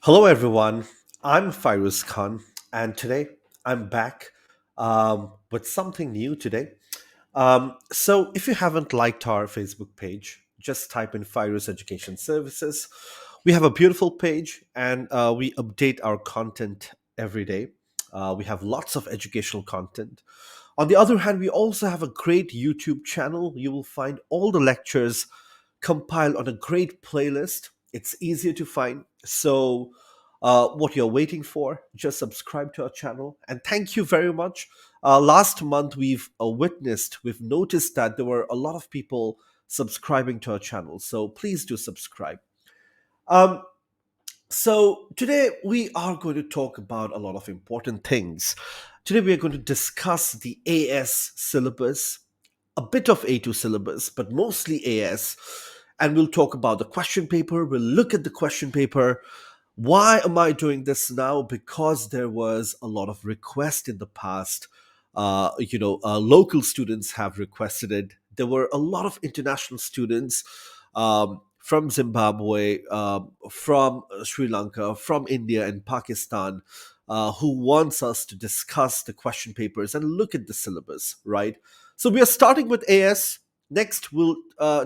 Hello, everyone. I'm Fyruz Khan, and today I'm back with something new today. So, if you haven't liked our Facebook page, just type in Fyruz Education Services. We have a beautiful page, and we update our content every day. We have lots of educational content. On the other hand, we also have a great YouTube channel. You will find all the lectures compiled on a great playlist. It's easier to find. So, what you're waiting for, just subscribe to our channel. And thank you very much. Last month, we've noticed that there were a lot of people subscribing to our channel. So, please do subscribe. Um, so, today we are going to talk about a lot of important things. Today, we are going to discuss the AS syllabus, a bit of A2 syllabus, but mostly AS. And we'll talk about the question paper. We'll look at the question paper. Why am I doing this now? Because there was a lot of request in the past. Local students have requested it. There were a lot of international students from Zimbabwe, from Sri Lanka, from India and Pakistan, who wants us to discuss the question papers and look at the syllabus, right? So we are starting with AS. Next, we'll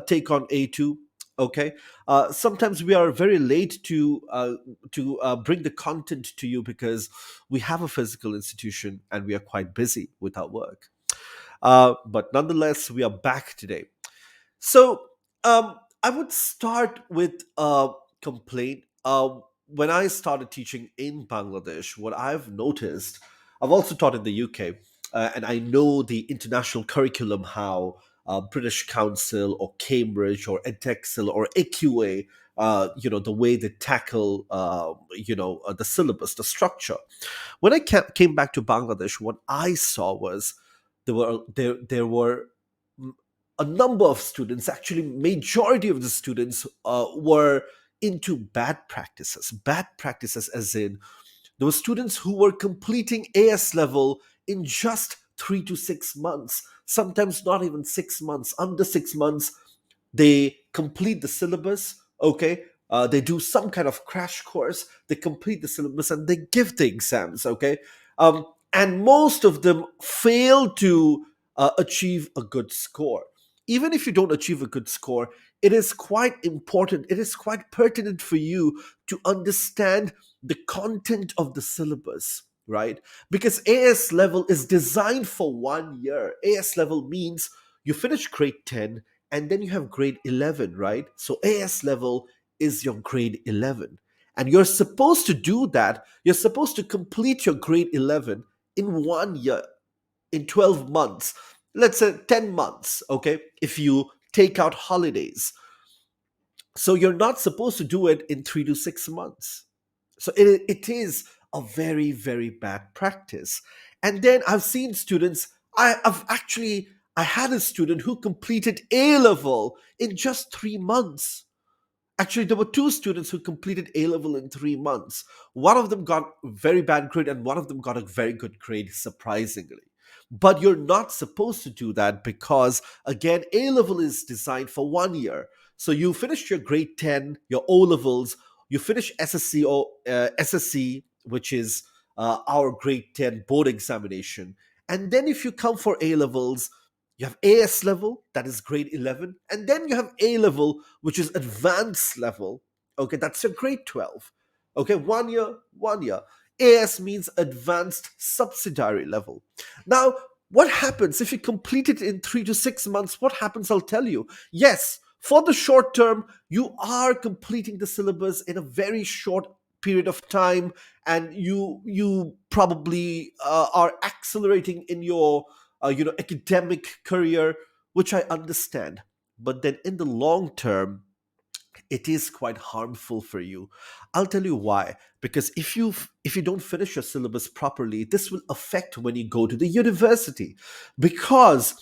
take on A2. Okay. Sometimes we are very late to bring the content to you because we have a physical institution and we are quite busy with our work. But nonetheless, we are back today. So I would start with a complaint. When I started teaching in Bangladesh, what I've noticed, I've also taught in the UK, and I know the international curriculum, how British Council or Cambridge or Edexcel or AQA, the way they tackle, the syllabus, the structure. When I came back to Bangladesh, what I saw was there were a number of students, actually majority of the students, were into bad practices, as in there were students who were completing AS level in just 3 to 6 months, sometimes not even 6 months, under 6 months. They complete the syllabus, okay, they do some kind of crash course, they complete the syllabus and they give the exams, okay. And most of them fail to achieve a good score. Even if you don't achieve a good score, it is quite important, it is quite pertinent for you to understand the content of the syllabus, right? Because AS level is designed for 1 year. AS level means you finish grade 10 and then you have grade 11, right? So AS level is your grade 11. And you're supposed to do that. You're supposed to complete your grade 11 in 1 year, in 12 months, let's say 10 months, okay? If you take out holidays. So you're not supposed to do it in 3 to 6 months. So it is a very, very bad practice. And then I've seen students, I had a student who completed A level in just 3 months. Actually, there were two students who completed A level in 3 months. One of them got a very bad grade, and one of them got a very good grade, surprisingly. But you're not supposed to do that because, again, A level is designed for 1 year. So you finish your grade 10, your O levels, you finish SSC or SSC, which is our grade 10 board examination. And then if you come for A levels, you have AS level, that is grade 11, and then you have A level, which is advanced level. Okay, that's your grade 12. Okay, 1 year, 1 year. AS means advanced subsidiary level. Now, what happens if you complete it in 3 to 6 months? What happens? I'll tell you. Yes, for the short term, you are completing the syllabus in a very short period of time, and you probably are accelerating in your academic career, which I understand. But then in the long term, it is quite harmful for you. I'll tell you why. Because if you don't finish your syllabus properly, this will affect when you go to the university. Because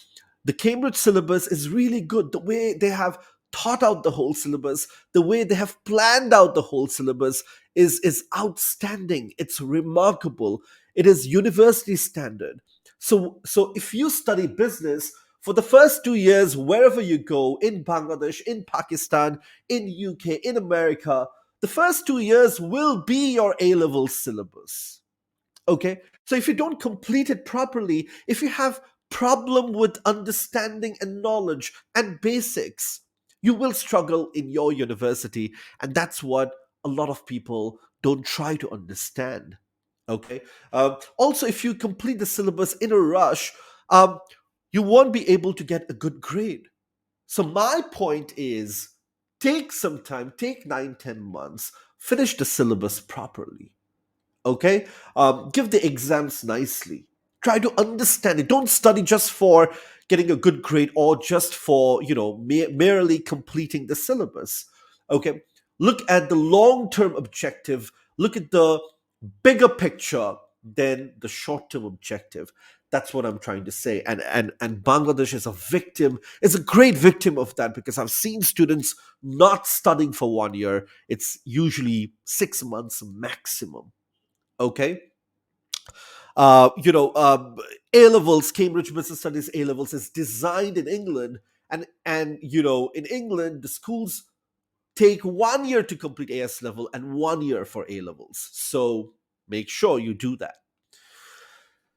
the Cambridge syllabus is really good. The way they have thought out the whole syllabus, the way they have planned out the whole syllabus is outstanding. It's remarkable. It is university standard. So if you study business for the first 2 years, wherever you go, in Bangladesh, in Pakistan, in UK, in America, The first 2 years will be your A level syllabus. Okay, so if you don't complete it properly, if you have problem with understanding and knowledge and basics, you will struggle in your university, and that's what a lot of people don't try to understand. Okay, also, if you complete the syllabus in a rush, um, you won't be able to get a good grade. So my point is, take some time, take 9, 10 months, finish the syllabus properly. Okay, give the exams nicely, try to understand it. Don't study just for getting a good grade or just for merely completing the syllabus. Okay, look at the long term objective, look at the bigger picture than the short term objective. That's what I'm trying to say. And Bangladesh is a victim, is a great victim of that, because I've seen students not studying for 1 year. It's usually 6 months maximum. Okay, A levels, Cambridge Business Studies A levels is designed in England, and in England the schools take 1 year to complete AS level and 1 year for A levels. So make sure you do that.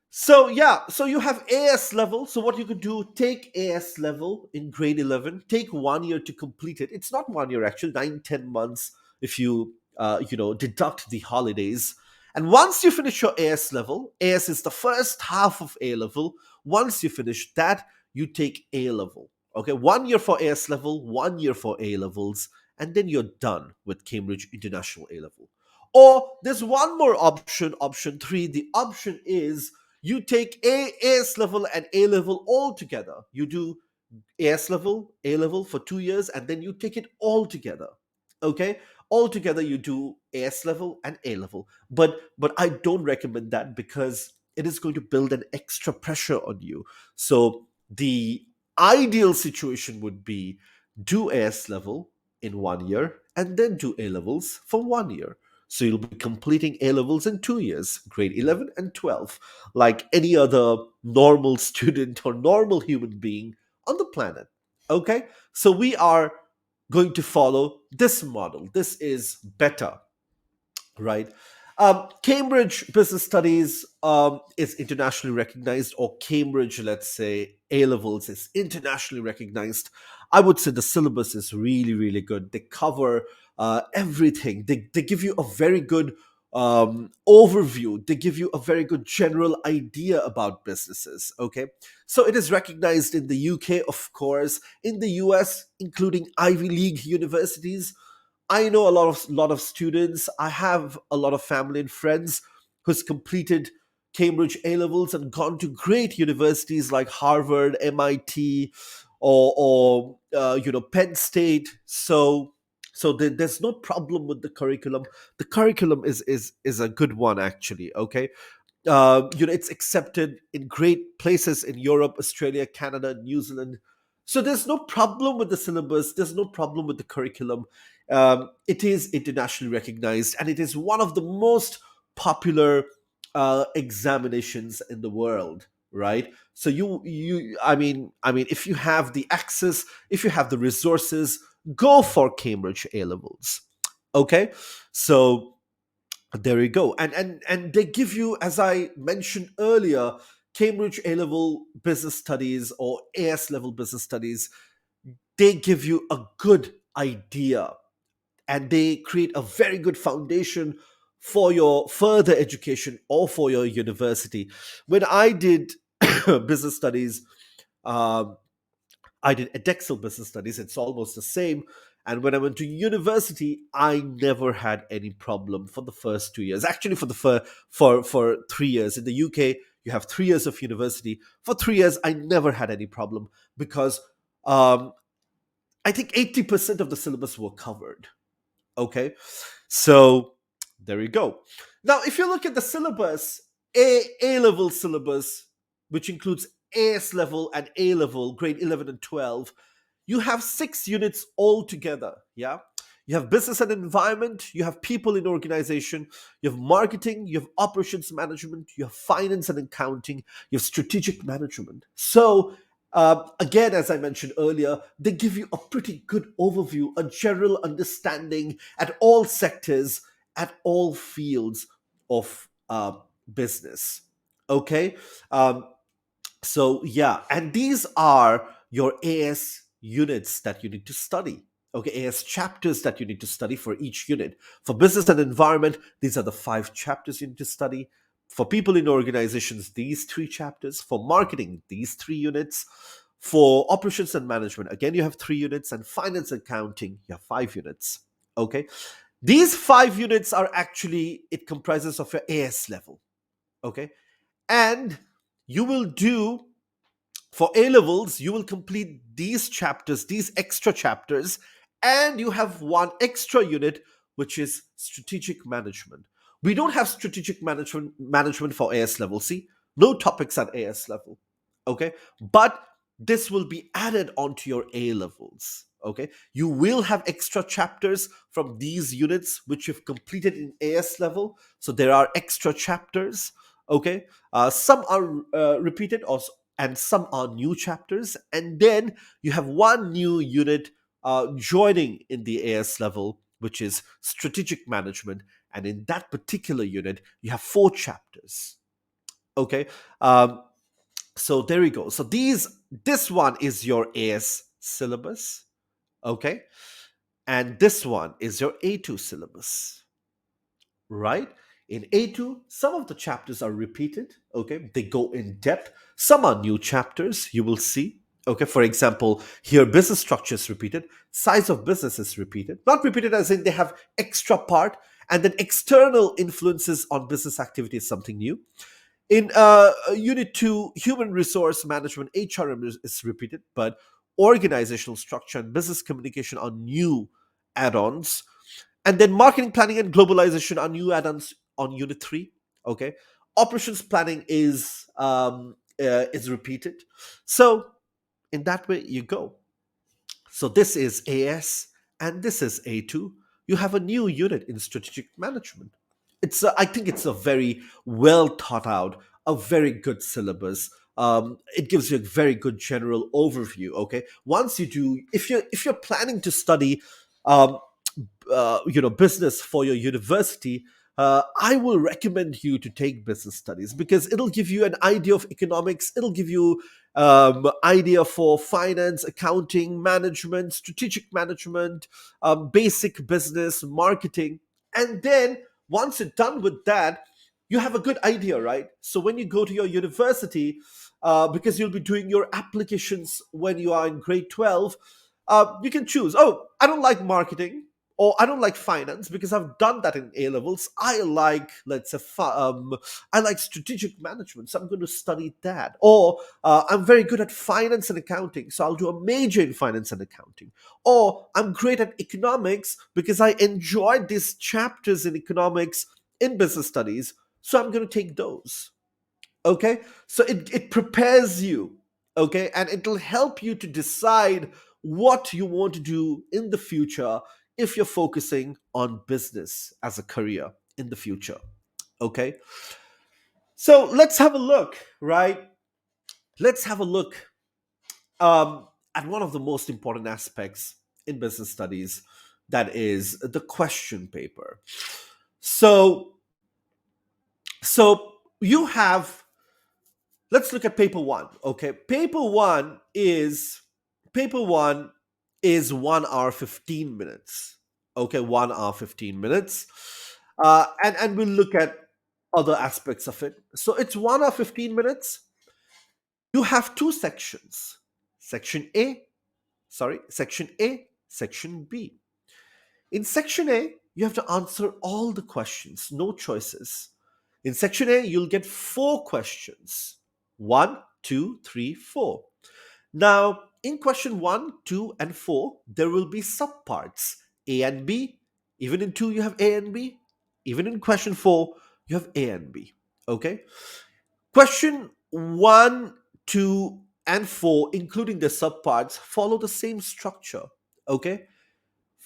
So yeah, so you have AS level. So what you could do, take AS level in grade 11, take 1 year to complete it. It's not 1 year actually, 9, 10 months if you deduct the holidays. And once you finish your AS level, AS is the first half of A level. Once you finish that, you take A level. Okay, 1 year for AS level, 1 year for A levels, and then you're done with Cambridge International A level. Or there's one more option, option three. The option is you take AS level and A level all together. You do AS level, A level for 2 years, and then you take it all together. Okay, all together you do AS level and A level. But I don't recommend that, because it is going to build an extra pressure on you. So the ideal situation would be, do AS level in 1 year and then do A levels for 1 year. So you'll be completing A levels in 2 years, grade 11 and 12, like any other normal student or normal human being on the planet. Okay? So we are going to follow this model. This is better, right? Cambridge Business Studies is internationally recognized, or Cambridge, let's say, A levels is internationally recognized. I would say the syllabus is really, really good. They cover everything. They give you a very good overview. They give you a very good general idea about businesses. Okay, so it is recognized in the UK, of course, in the US, including Ivy League universities. I know a lot of students. I have a lot of family and friends who's completed Cambridge A levels and gone to great universities like Harvard, MIT, or Penn State. So there's no problem with the curriculum. The curriculum is a good one, actually. Okay, it's accepted in great places in Europe, Australia, Canada, New Zealand. So there's no problem with the syllabus. There's no problem with the curriculum. It is internationally recognized, and it is one of the most popular examinations in the world. Right. So I mean, if you have the access, if you have the resources, go for Cambridge A levels. Okay. So there you go. And they give you, as I mentioned earlier, Cambridge A level business studies or AS level business studies. They give you a good idea, and they create a very good foundation for your further education or for your university. When I did business studies, um, I did Edexcel Business Studies. It's almost the same. And when I went to university, I never had any problem for the first 2 years. Actually, for 3 years in the UK, you have 3 years of university. For 3 years, I never had any problem, because um, I think 80% of the syllabus were covered. Okay, so there you go. Now, if you look at the syllabus, A level syllabus, which includes AS level and A level, grade 11 and 12, you have 6 units altogether. Yeah, you have business and environment, you have people in organization, you have marketing, you have operations management, you have finance and accounting, you have strategic management. So Again, as I mentioned earlier, they give you a pretty good overview, a general understanding at all sectors, at all fields of business. Okay. Um, so yeah, and these are your AS units that you need to study. Okay, AS chapters that you need to study for each unit. For business and environment, these are the 5 chapters you need to study. For people in organizations, these 3 chapters. For marketing, these 3 units. For operations and management, again, you have 3 units. And finance and accounting, you have 5 units. Okay, these 5 units are actually, it comprises of your AS level. Okay, and you will do, for A levels, you will complete these chapters, these extra chapters, and you have one extra unit, which is strategic management. We don't have strategic management for AS level. See, no topics at AS level. Okay, but this will be added onto your A levels. Okay, you will have extra chapters from these units which you've completed in AS level. So there are extra chapters. Okay, some are repeated, or and some are new chapters, and then you have one new unit joining in the AS level, which is strategic management, and in that particular unit you have 4 chapters. Okay, um, so there we go. So this one is your AS syllabus. Okay, and this one is your A2 syllabus, right? In A2, some of the chapters are repeated, okay? They go in depth. Some are new chapters, you will see. Okay, for example, here business structure is repeated, size of business is repeated. Not repeated as in they have extra part, and then external influences on business activity is something new. In Unit 2, human resource management, HRM is repeated, but organizational structure and business communication are new add ons. And then marketing planning and globalization are new add-ons on unit 3. Okay, operations planning is repeated. So in that way you go. So this is AS and this is A2. You have a new unit in strategic management. I think it's a very well thought out, a very good syllabus. It gives you a very good general overview. Okay, once you do, if you're planning to study um, business for your university, I will recommend you to take business studies because it'll give you an idea of economics. It'll give you idea for finance, accounting, management, strategic management, basic business, marketing, and then once you're done with that, you have a good idea, right? So when you go to your university, because you'll be doing your applications when you are in grade 12, you can choose, oh, I don't like marketing, or I don't like finance because I've done that in A levels. I like, let's say, I like strategic management, so I'm going to study that. Or I'm very good at finance and accounting, so I'll do a major in finance and accounting. Or I'm great at economics because I enjoyed these chapters in economics in business studies, so I'm going to take those. Okay, so it prepares you. Okay, and it'll help you to decide what you want to do in the future if you're focusing on business as a career in the future. Okay, so let's have a look, right? Let's have a look at one of the most important aspects in business studies, that is the question paper. So so you have, let's look at paper 1. Okay, paper 1 is 1 hour 15 minutes. Okay, 1 hour 15 minutes. And we'll look at other aspects of it. So it's 1 hour 15 minutes. You have 2 sections. Section A, section B. In section A, you have to answer all the questions, no choices. In section A, you'll get 4 questions: one, two, three, four. Now, in question 1, 2, and 4, there will be subparts A and B. Even in 2, you have A and B. Even in question 4, you have A and B. Okay? Question 1, 2, and 4, including the subparts, follow the same structure. Okay?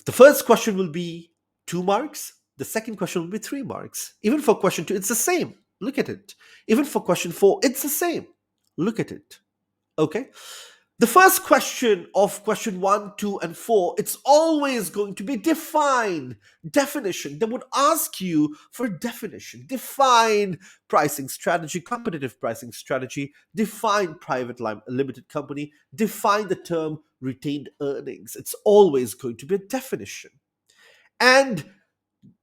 The first question will be 2 marks. The second question will be 3 marks. Even for question 2, it's the same. Look at it. Even for question 4, it's the same. Look at it. Okay? The first question of question 1, 2, and 4, it's always going to be define, definition. They would ask you for definition. Define pricing strategy, competitive pricing strategy, define limited company, define the term retained earnings. It's always going to be a definition. And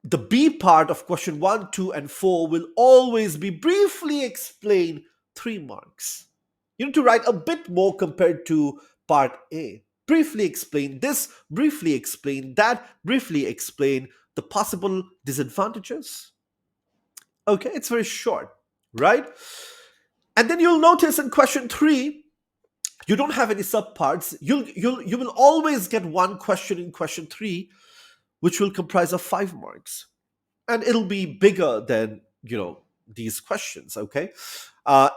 the B part of question 1, 2, and 4 will always be briefly explain 3 marks. You need to write a bit more compared to part A. Briefly explain this, briefly explain that, briefly explain the possible disadvantages. Okay, it's very short, right? And then you'll notice in question 3, you don't have any subparts. You will always get one question in question 3, which will comprise of 5 marks. And it'll be bigger than these questions. Okay,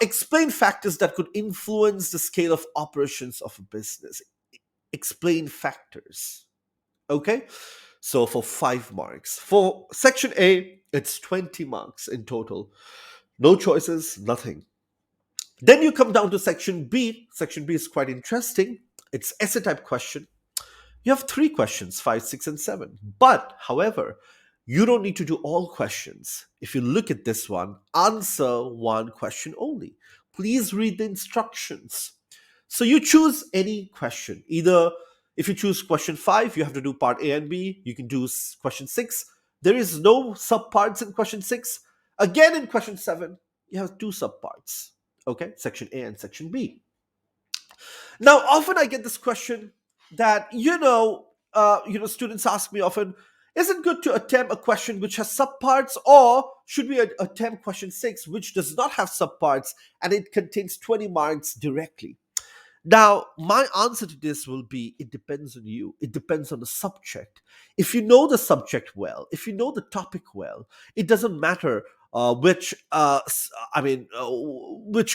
explain factors that could influence the scale of operations of a business. Explain factors. Okay, so for 5 marks. For section A, it's 20 marks in total. No choices, nothing. Then you come down to section B. Section B is quite interesting. It's essay type question. You have 3 questions, 5, 6, and 7. But, however, you don't need to do all questions. If you look at this one, answer one question only. Please read the instructions. So you choose any question. Either if you choose question 5, you have to do part A and B. You can do question 6. There is no subparts in question 6. Again, in question 7, you have 2 subparts. Okay, section A and section B. Now, often I get this question that students ask me often: is it good to attempt a question which has subparts, or should we attempt question 6, which does not have subparts and it contains 20 marks directly? Now, my answer to this will be: it depends on you. It depends on the subject. If you know the subject well, if you know the topic well, it doesn't matter which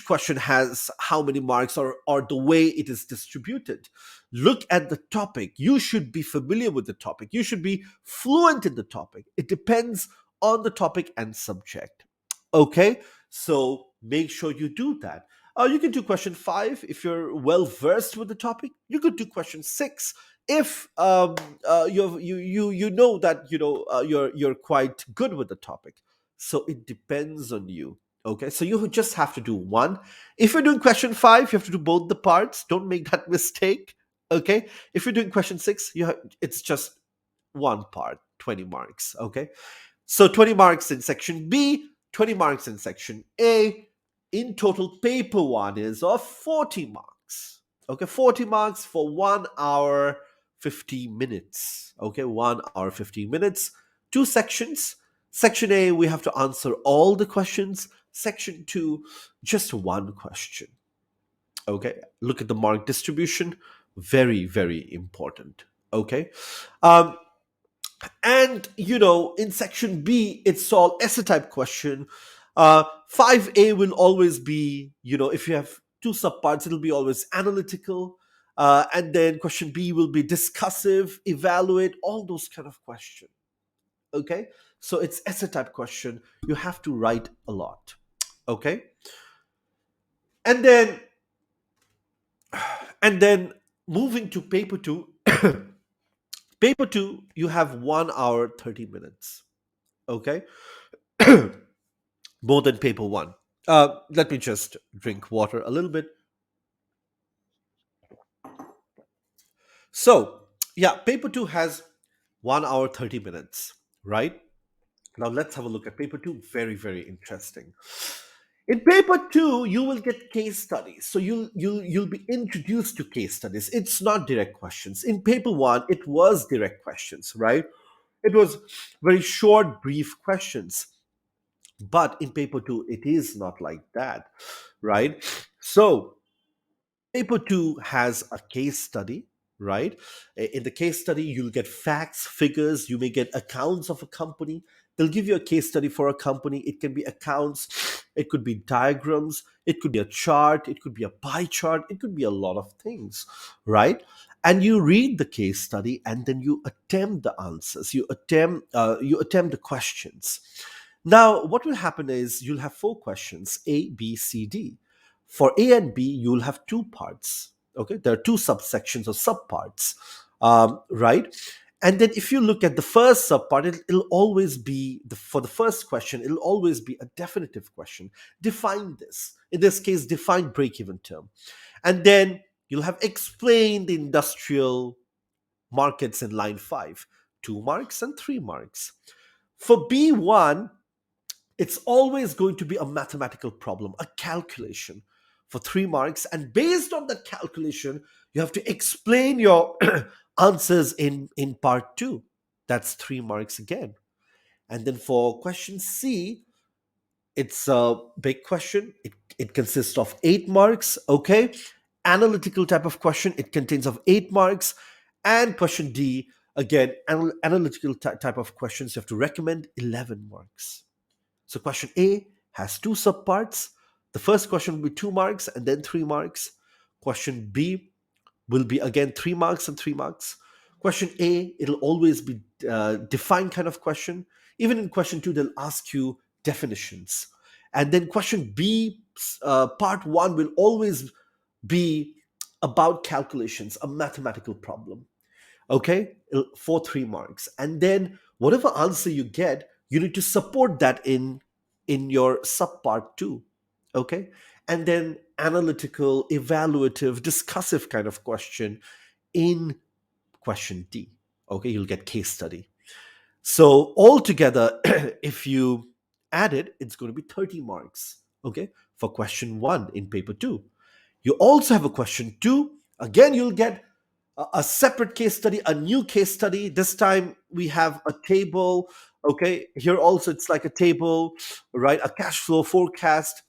question has how many marks, or the way it is distributed. Look at the topic. You should be familiar with the topic. You should be fluent in the topic. It depends on the topic and subject. Okay, so make sure you do that. You can do question 5 if you're well versed with the topic. You could do question 6 if you know that you're quite good with the topic. So it depends on you. Okay, so you just have to do one. If you're doing question 5, you have to do both the parts. Don't make that mistake. Okay, if you're doing question 6, it's just one part, 20 marks. Okay, so 20 marks in section B, 20 marks in section A. In total, paper 1 is of 40 marks. Okay, 40 marks for 1 hour 50 minutes. Okay, 1 hour 50 minutes. 2 sections. Section A, we have to answer all the questions. Section 2, just one question. Okay, look at the mark distribution. Very, very important. Okay. Um, and in section B, it's all essay type question. 5A will always be, if you have 2 subparts, it'll be always analytical. And then question B will be discussive, evaluate, all those kind of questions. Okay, so it's essay type question. You have to write a lot. Okay, and then moving to paper 2. Paper 2, you have 1 hour 30 minutes. Okay, more than paper 1. Let me just drink water a little bit. So, yeah, paper 2 has 1 hour 30 minutes, right? Now let's have a look at paper 2. Very, very interesting. In paper 2, you will get case studies. So you'll be introduced to case studies. It's not direct questions. In paper 1, it was direct questions, right? It was very short, brief questions. But in paper 2, it is not like that, right? So paper 2 has a case study, right? In the case study, you'll get facts, figures, you may get accounts of a company. They'll give you a case study for a company. It can be accounts, it could be diagrams, it could be a chart, it could be a pie chart, it could be a lot of things, right? And you read the case study, and then you attempt the answers. You attempt the questions. Now, what will happen is you'll have 4 questions: A, B, C, D. For A and B, you'll have 2 parts. Okay, there are two subsections or subparts, right? And then if you look at the first subpart, it'll always be for the first question, it'll always be a definitive question. Define this. In this case, define break-even term. And then you'll have explained the industrial markets in line 5, 2 marks and 3 marks. For B1, it's always going to be a mathematical problem, a calculation for 3 marks. And based on that calculation, you have to explain your answers in part 2. That's 3 marks again. And then for question C, it's a big question. It consists of 8 marks. Okay. Analytical type of question. It contains of 8 marks. And question D, again, analytical type of questions. You have to recommend 11 marks. So question A has two subparts. The first question will be 2 marks and then 3 marks. Question B will be again 3 marks and 3 marks. Question A, it'll always be defined kind of question. Even in question 2, they'll ask you definitions. And then question B, part 1 will always be about calculations, a mathematical problem. Okay, for 3 marks. And then whatever answer you get, you need to support that in your subpart 2. Okay, and then analytical, evaluative, discussive kind of question in question D. Okay, you'll get case study. So altogether, if you add it, it's going to be 30 marks. Okay, for question 1 in paper 2. You also have a question 2. Again, you'll get a separate case study, a new case study. This time we have a table. Okay, here also it's like a table, right? A cash flow forecast,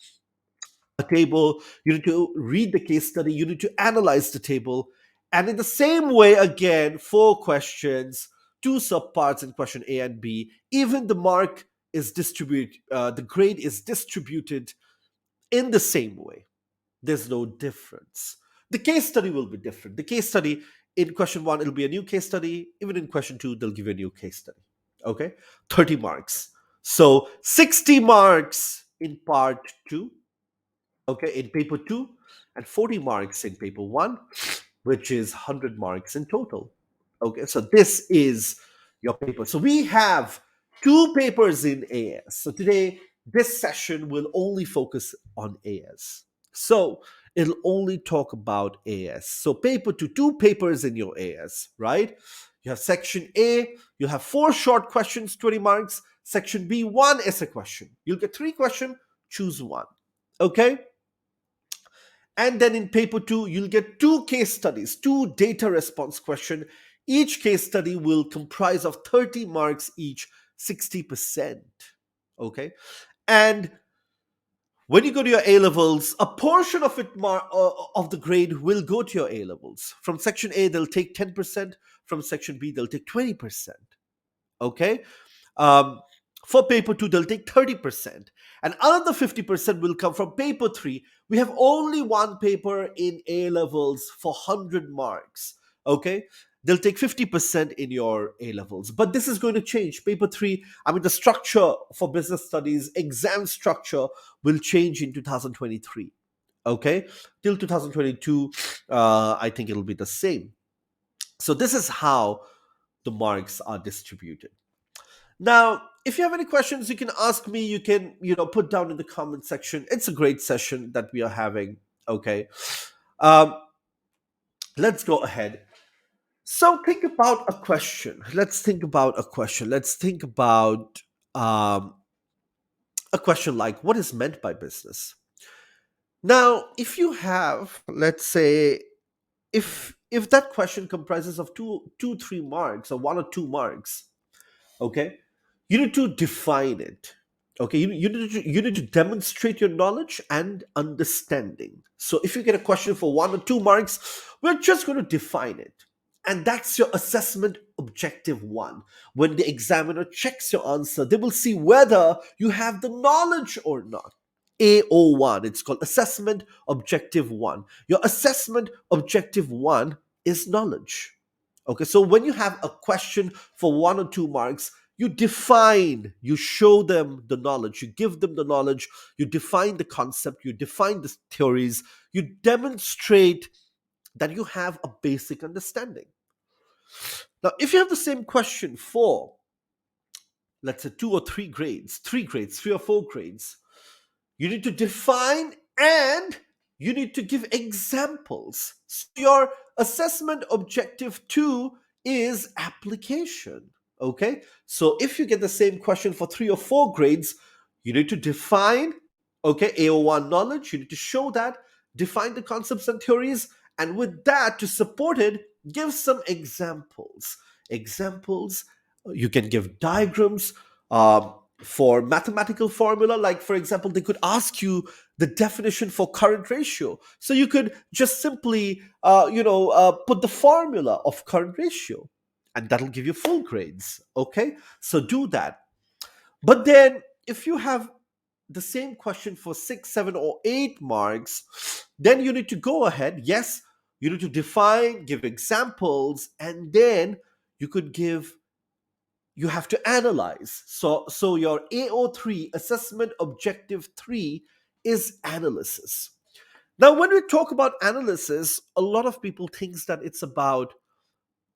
a table. You need to read the case study, you need to analyze the table. And in the same way, again, 4 questions, 2 subparts in question A and B. Even the mark is distributed, the grade is distributed in the same way. There's no difference. The case study will be different. The case study in question 1, it'll be a new case study. Even in question 2, they'll give you a new case study. Okay, 30 marks. So 60 marks in part 2, okay, in paper 2, and 40 marks in paper 1, which is 100 marks in total. Okay, so this is your paper. So we have 2 papers in AS. So today, this session will only focus on AS. So it'll only talk about AS. So paper 2, 2 papers in your AS, right? You have section A, you have 4 short questions, 20 marks. Section B, 1 essay question. You'll get 3 questions, choose 1. Okay? And then in paper 2, you'll get 2 case studies, 2 data response question. Each case study will comprise of 30 marks each, 60%. Okay? And when you go to your A levels, a portion of of the grade will go to your A levels. From section A, they'll take 10%. From section B, they'll take 20%. Okay? Um, for paper 2, they'll take 30%. And another 50% will come from paper 3. We have only 1 paper in A levels for 100 marks. Okay? They'll take 50% in your A levels. But this is going to change. Paper 3, I mean, the structure for business studies, exam structure will change in 2023. Okay? Till 2022, I think it'll be the same. So this is how the marks are distributed. Now, if you have any questions, you can ask me. You can, put down in the comment section. It's a great session that we are having. Okay. Um, let's go ahead. So think about a question. Let's think about a question. Let's think about um, a question like, what is meant by business? Now, if you have, let's say, if that question comprises of 3 marks or 1 or 2 marks, okay, you need to define it. Okay, you need to demonstrate your knowledge and understanding. So if you get a question for 1 or 2 marks, we're just going to define it, and that's your assessment objective 1. When the examiner checks your answer, they will see whether you have the knowledge or not. AO1, it's called assessment objective 1. Your assessment objective 1 is knowledge. Okay, so when you have a question for 1 or 2 marks, you define, you show them the knowledge, you give them the knowledge, you define the concept, you define the theories, you demonstrate that you have a basic understanding. Now, if you have the same question for, let's say, 2 or 3 grades, 3 grades, 3 or 4 grades, you need to define and you need to give examples. So your assessment objective 2 is application. Okay? So if you get the same question for 3 or 4 grades, you need to define, okay, AO1 knowledge, you need to show that, define the concepts and theories, and with that, to support it, give some examples. Examples, you can give diagrams. For mathematical formula, like for example, they could ask you the definition for current ratio, so you could just simply put the formula of current ratio, and that'll give you full grades. Okay, so do that. But then if you have the same question for 6, 7, or 8 marks, then you need to go ahead. Yes, you need to define, give examples, and then you could give, you have to analyze. So your AO3, assessment objective 3, is analysis. Now when we talk about analysis, a lot of people thinks that it's about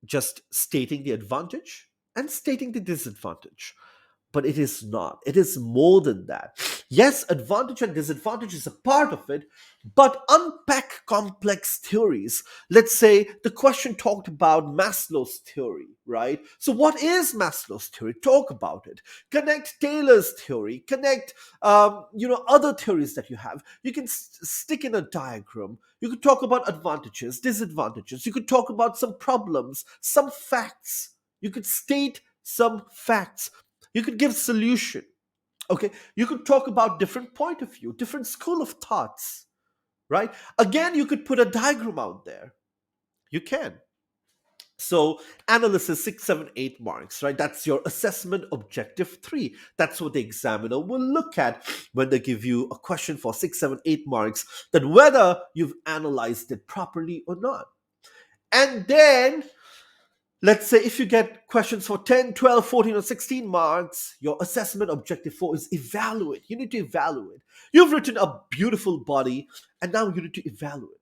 just stating the advantage and stating the disadvantage, but it is not. It is more than that. Yes, advantage and disadvantage is a part of it, but unpack complex theories. Let's say the question talked about Maslow's theory, right? So, what is Maslow's theory? Talk about it. Connect Taylor's theory. Connect, other theories that you have. You can stick in a diagram. You could talk about advantages, disadvantages. You could talk about some problems, some facts. You could state some facts. You could give solution. Okay, you could talk about different point of view, different school of thoughts, right? Again, you could put a diagram out there. You can. So analysis 6, 7, 8 marks, right? That's your assessment objective 3. That's what the examiner will look at when they give you a question for 6, 7, 8 marks, that whether you've analyzed it properly or not. And then, let's say if you get questions for 10, 12, 14, or 16 marks, your assessment objective 4 is evaluate. You need to evaluate. You've written a beautiful body, and now you need to evaluate.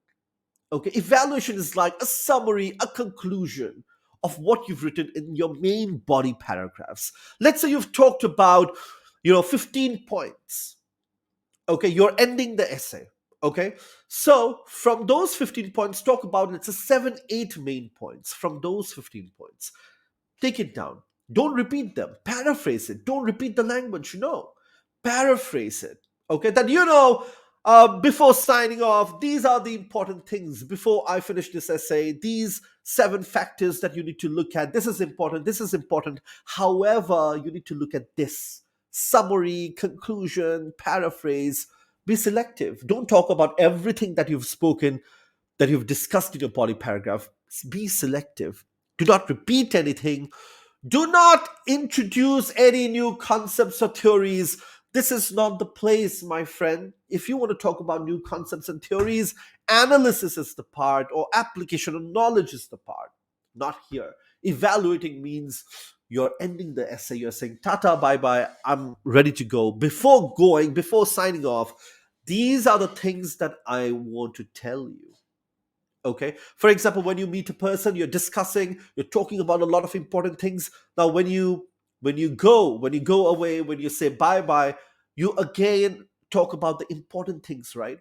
Okay, evaluation is like a summary, a conclusion of what you've written in your main body paragraphs. Let's say you've talked about, 15 points. Okay, you're ending the essay. Okay, so from those 15 points, talk about, let's say, 7, 8 main points from those 15 points. Take it down. Don't repeat them. Paraphrase it. Don't repeat the language. No. Paraphrase it. Okay. That before signing off, these are the important things. Before I finish this essay, these 7 factors that you need to look at. This is important. This is important. However, you need to look at this. Summary, conclusion, paraphrase. Be selective. Don't talk about everything that you've spoken, that you've discussed in your body paragraph. Be selective. Do not repeat anything. Do not introduce any new concepts or theories. This is not the place, my friend. If you want to talk about new concepts and theories, analysis is the part, or application of knowledge is the part, not here. Evaluating means you're ending the essay, you're saying, Tata, bye bye, I'm ready to go. Before going, before signing off, these are the things that I want to tell you. Okay, for example, when you meet a person, you're discussing, you're talking about a lot of important things. Now when you go away, when you say bye bye, you again talk about the important things, right?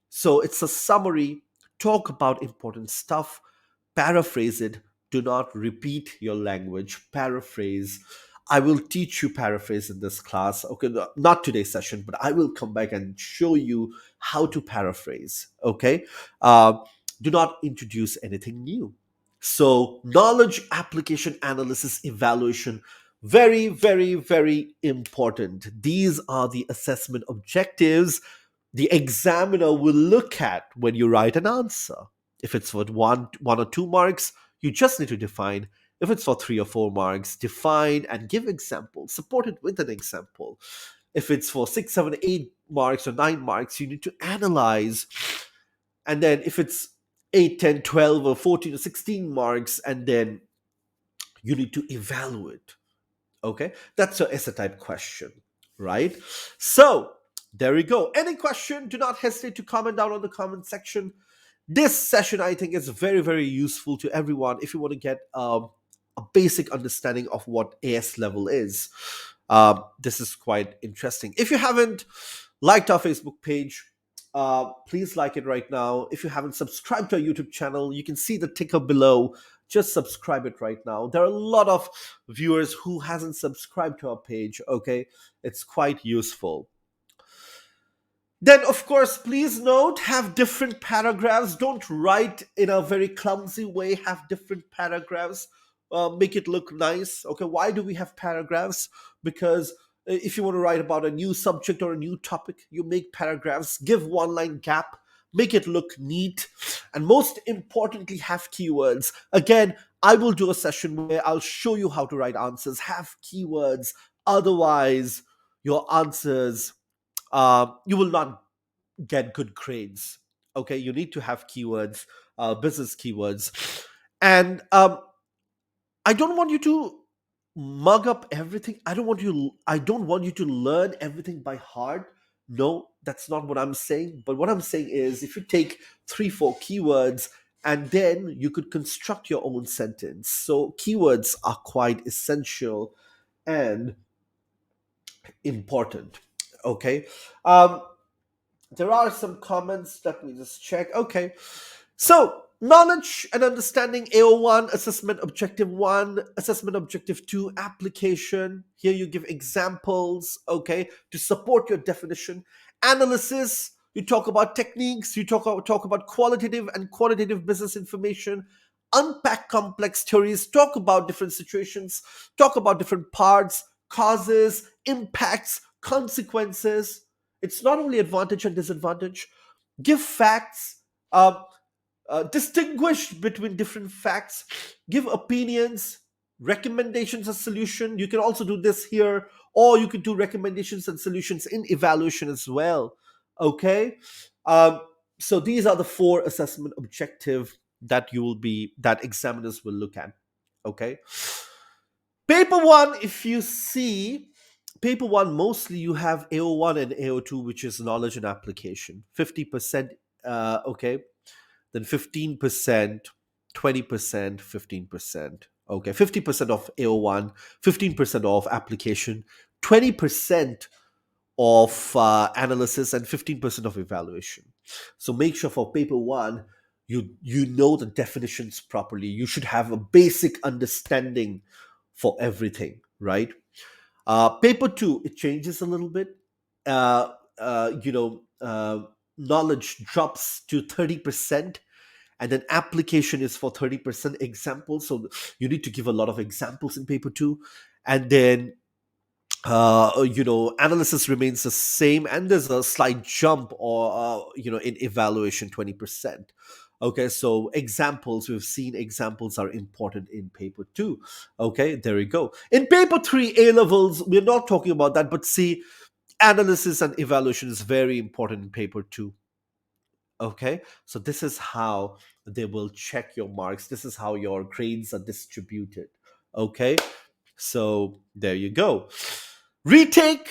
So it's a summary. Talk about important stuff. Paraphrase it. Do not repeat your language. Paraphrase. I will teach you paraphrase in this class. Okay, not today's session, but I will come back and show you how to paraphrase. Okay, uh, do not introduce anything new. So, knowledge application analysis evaluation, very, very, very important. These are the assessment objectives the examiner will look at when you write an answer. If it's for 1 or 2 marks, you just need to define. If it's for 3 or 4 marks, define and give examples. Support it with an example. If it's for 6, 7, 8 marks or 9 marks, you need to analyze. And then if it's 8, 10, 12, or 14 or 16 marks, and then you need to evaluate. Okay, that's your essay type question, right? So there we go. Any question, do not hesitate to comment down on the comment section. This session, I think, is very, very useful to everyone if you want to get a basic understanding of what AS level is. This is quite interesting. If you haven't liked our Facebook page, please like it right now. If you haven't subscribed to our YouTube channel, you can see the ticker below. Just subscribe it right now. There are a lot of viewers who hasn't subscribed to our page. Okay, it's quite useful. Then, of course, please note, have different paragraphs. Don't write in a very clumsy way. Have different paragraphs. Make it look nice. Okay, why do we have paragraphs? Because if you want to write about a new subject or a new topic, you make paragraphs. Give one line gap. Make it look neat. And most importantly, have keywords. Again, I will do a session where I'll show you how to write answers. Have keywords. Otherwise, your answers, you will not get good grades. Okay, you need to have keywords, business keywords. And I don't want you to mug up everything. I don't want you to learn everything by heart. No, that's not what I'm saying. But what I'm saying is, if you take 3 4 keywords, and then you could construct your own sentence. So keywords are quite essential and important. Okay. There are some comments. Let me just check. Okay. So, knowledge and understanding, AO1, assessment objective 1, assessment objective 2, application. Here you give examples, okay, to support your definition. Analysis, you talk about techniques, you talk about qualitative and quantitative business information. Unpack complex theories, talk about different situations, talk about different parts, causes, impacts, consequences. It's not only advantage and disadvantage. Give facts, distinguish between different facts, give opinions, recommendations and solution. You can also do this here, or you could do recommendations and solutions in evaluation as well. Okay, um, so these are the 4 assessment objective that examiners will look at. Okay, paper 1, if you see paper 1, mostly you have AO1 and AO2, which is knowledge and application, 50%. Okay, then 15%, 20%, 15%. Okay, 50% of AO1, 15% of application, 20% of analysis, and 15% of evaluation. So make sure for paper 1, you know the definitions properly. You should have a basic understanding for everything, right? Paper 2, it changes a little bit. Uh, knowledge drops to 30%, and then application is for 30% examples. So you need to give a lot of examples in paper 2. And then analysis remains the same, and there's a slight jump, or in evaluation, 20%. Okay, so examples, we've seen examples are important in paper 2. Okay, there we go. In paper 3, A levels, we're not talking about that, but see, analysis and evaluation is very important in paper 2. Okay, so this is how they will check your marks. This is how your grades are distributed. Okay, so there you go. Retake,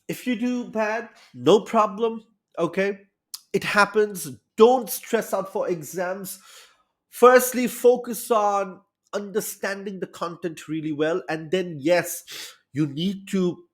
if you do bad, no problem. Okay, it happens. Don't stress out for exams. Firstly, focus on understanding the content really well, and then, yes, you need to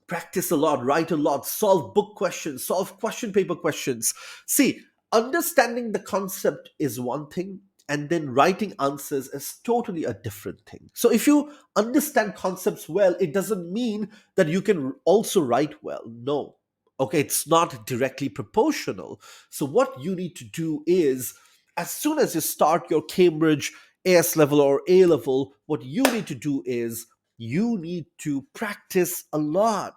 practice a lot, write a lot, solve book questions, solve question paper questions. See, understanding the concept is one thing, and then writing answers is totally a different thing. So if you understand concepts well, it doesn't mean that you can also write well. No. Okay, it's not directly proportional. So what you need to do is, as soon as you start your Cambridge AS level or A level, what you need to do is you need to practice a lot.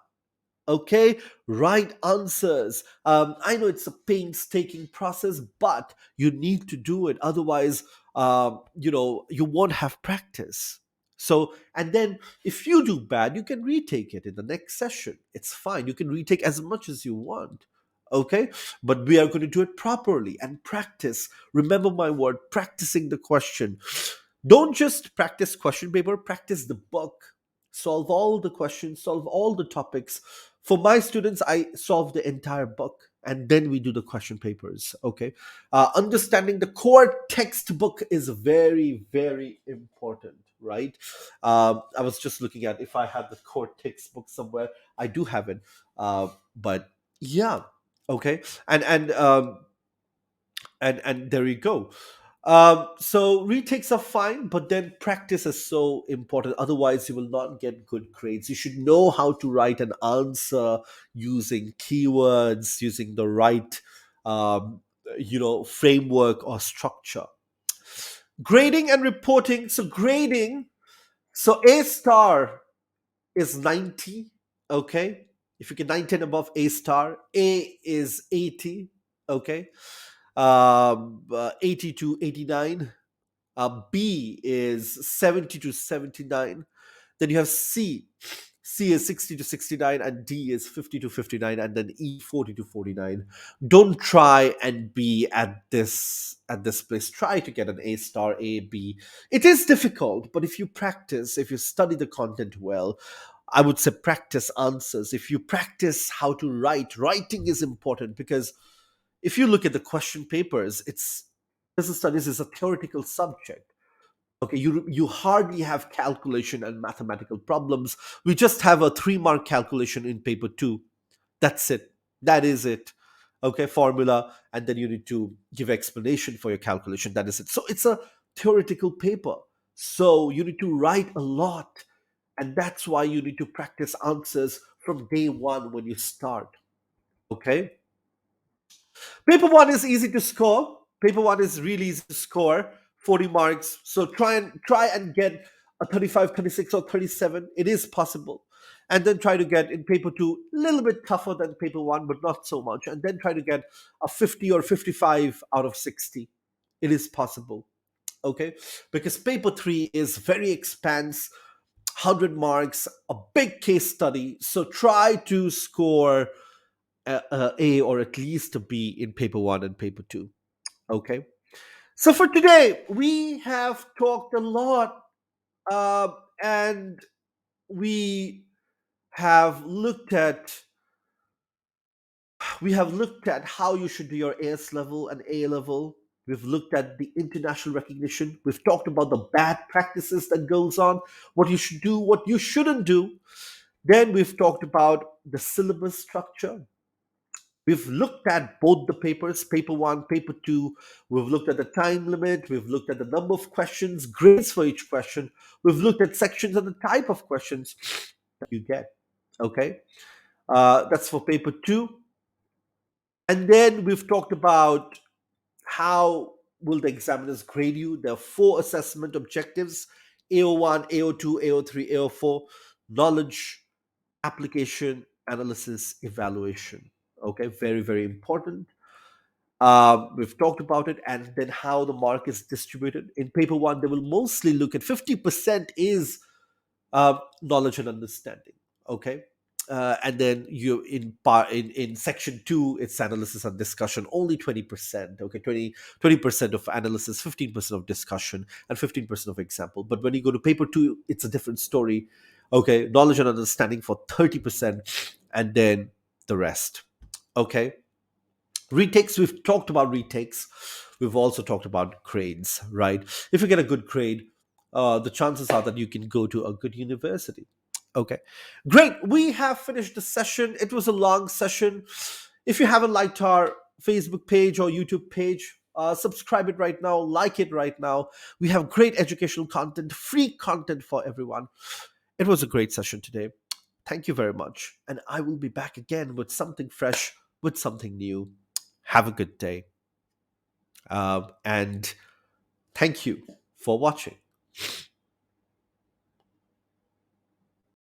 Okay, right answers. I know it's a painstaking process, but you need to do it. Otherwise, you won't have practice. So, and then if you do bad, you can retake it in the next session. It's fine. You can retake as much as you want. Okay, but we are going to do it properly and practice. Remember my word, practicing the question. Don't just practice question paper, practice the book. Solve all the questions, solve all the topics. For my students, I solve the entire book, and then we do the question papers. Okay, understanding the core textbook is very, very important, right? I was just looking at if I have the core textbook somewhere. I do have it, but yeah, okay, and there you go. So retakes are fine, but then practice is so important. Otherwise, you will not get good grades. You should know how to write an answer using keywords, using the right, um, framework or structure. Grading and reporting. So grading. So A star is 90. Okay, if you get 90 and above, A star. A is 80. Okay, 80 to 89. B is 70 to 79. Then you have C. C is 60 to 69, and D is 50 to 59, and then E 40 to 49. Don't try and be at this place. Try to get an A star, A, B. It is difficult, but if you practice, if you study the content well, I would say practice answers. If you practice how to write, writing is important because if you look at the question papers, it's business studies is a theoretical subject. Okay, you hardly have calculation and mathematical problems. We just have a 3 mark calculation in paper 2. That's it. That is it. Okay, formula, and then you need to give explanation for your calculation. That is it. So it's a theoretical paper. So you need to write a lot, and that's why you need to practice answers from day one when you start. Okay. Paper one is easy to score. Paper one is really easy to score. 40 marks. So try and get a 35, 36, or 37. It is possible. And then try to get in paper two a little bit tougher than paper one, but not so much. And then try to get a 50 or 55 out of 60. It is possible. Okay. Because paper three is very expansive, 100 marks, a big case study. So try to score a or at least a B in paper one and paper two. Okay. So for today, we have talked a lot, uh, and we have looked at how you should do your AS level and A level. We've looked at the international recognition. We've talked about the bad practices that goes on, what you should do, what you shouldn't do. Then we've talked about the syllabus structure. We've looked at both the papers, paper one, paper two. We've looked at the time limit. We've looked at the number of questions, grades for each question. We've looked at sections and the type of questions that you get. Okay. That's for paper two. And then we've talked about how will the examiners grade you. There are 4 assessment objectives: AO1, AO2, AO3, AO4: knowledge, application, analysis, evaluation. Okay, very, very important. We've talked about it, and then how the mark is distributed. In paper one, they will mostly look at 50% is knowledge and understanding. Okay. And then you in section two, it's analysis and discussion, only 20%. Okay, 20% of analysis, 15% of discussion, and 15% of example. But when you go to paper two, it's a different story. Okay, knowledge and understanding for 30%, and then the rest. Okay. Retakes, we've talked about retakes. We've also talked about grades, right? If you get a good grade, the chances are that you can go to a good university. Okay, great. We have finished the session. It was a long session. If you haven't liked our Facebook page or YouTube page, subscribe it right now, like it right now. We have great educational content, free content for everyone. It was a great session today. Thank you very much. And I will be back again with something fresh, with something new. Have a good day. And thank you for watching.